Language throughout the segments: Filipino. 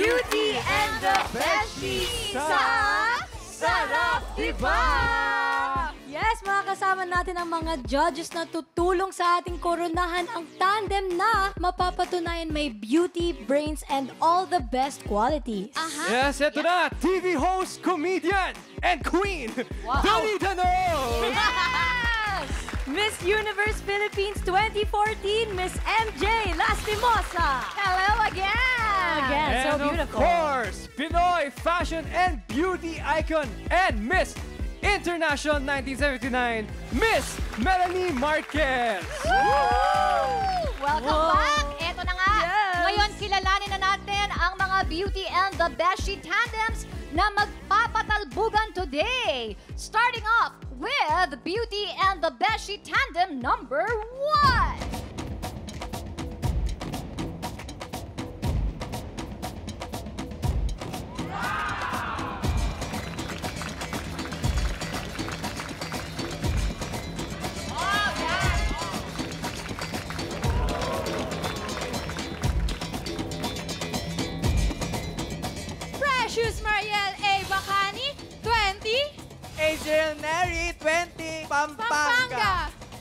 Beauty and the Beshi sa Sarap Diba! Yes, mga kasama natin ang mga judges na tutulong sa ating koronahan ang tandem na mapapatunayan may beauty, brains, and all the best qualities. Yes, eto na, TV host, comedian, and queen, Donita Knows! Yes! Miss Universe Philippines 2014, Miss MJ Lastimosa. Hello again! Again, so And beautiful. of course, Pinoy fashion and beauty icon and Miss International 1979, Miss Melanie Marquez. Welcome back! Eto na nga, Yes. ngayon kilalanin na natin ang mga Beauty and the Beshi tandems na magpapatalbugan today. Starting off with Beauty and the Beshi tandem number 1. Precious Mariel A. Bacani, 20, Angel Mary, 20, Pampanga. Pampanga.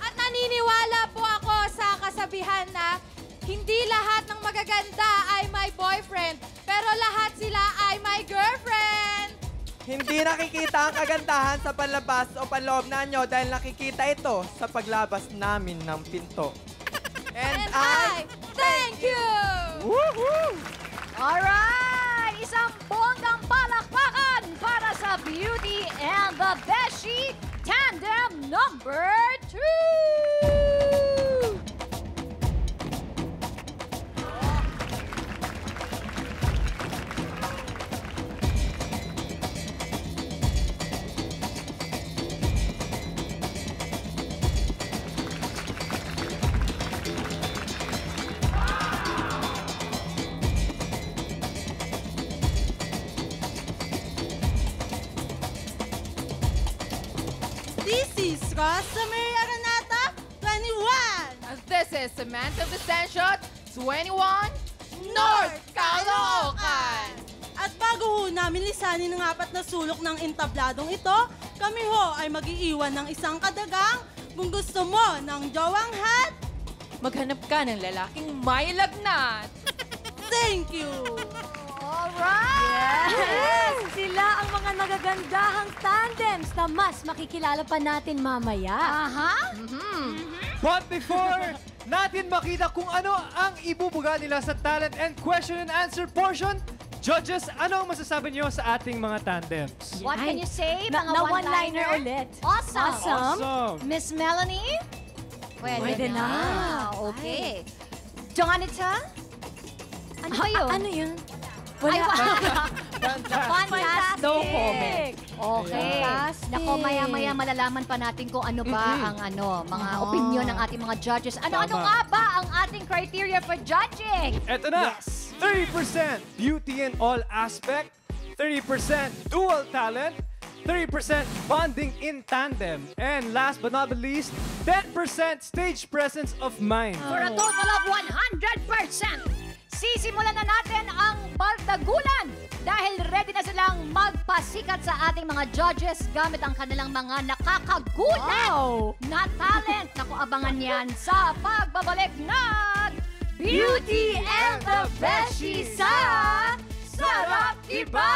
At naniniwala po ako sa kasabihan na hindi lahat ng magaganda ay may boyfriend, pero lahat sila ay may girlfriend. Hindi nakikita ang kagandahan sa panlabas o panloob na nyo dahil nakikita ito sa paglabas namin ng pinto. And I thank you! Woohoo! Alright! Isang bonggang palakpakan para sa Beauty and the Beshi tandem number 2! This is Rosemary Aranata, 21. And this is Samantha Vicencio, 21, North Caloocan. At bago ho namin lisanin ang 4 na sulok ng entabladong ito, kami ho ay mag-iiwan ng isang kadagang. Kung gusto mo ng jowang hat, Maghanap ka ng lalaking may lagnat. thank you! Alright! Yes! Sila ang mga nagagandahang tandems na mas makikilala pa natin mamaya. Aha! But before natin makita kung ano ang ibubuga nila sa talent and question and answer portion, judges, ano ang masasabi niyo sa ating mga tandems? What can you say? Na Mga one-liner ulit. Awesome! Awesome! Miss Melanie? Pwede na. Okay. Donita? Ano ba yun? Ano yun? Ay, Fantastic. Fantastic. No comment. Okay. Fantastic. Nako, maya-maya malalaman pa natin kung ano ba ang mga opinion ng ating mga judges. Ano-ano Tama. nga ba ang ating criteria for judging? Eto na, 30% beauty in all aspect, 30% dual talent, 30% bonding in tandem, and last but not the least, 10% stage presence of mind. For a total of 100%. Sisimulan na natin ang baldagulan dahil ready na silang magpasikat sa ating mga judges gamit ang kanilang mga nakakagulat na talent. Naku, abangan yan sa pagbabalik ng Beauty and the Beshi sa Sarap Iba!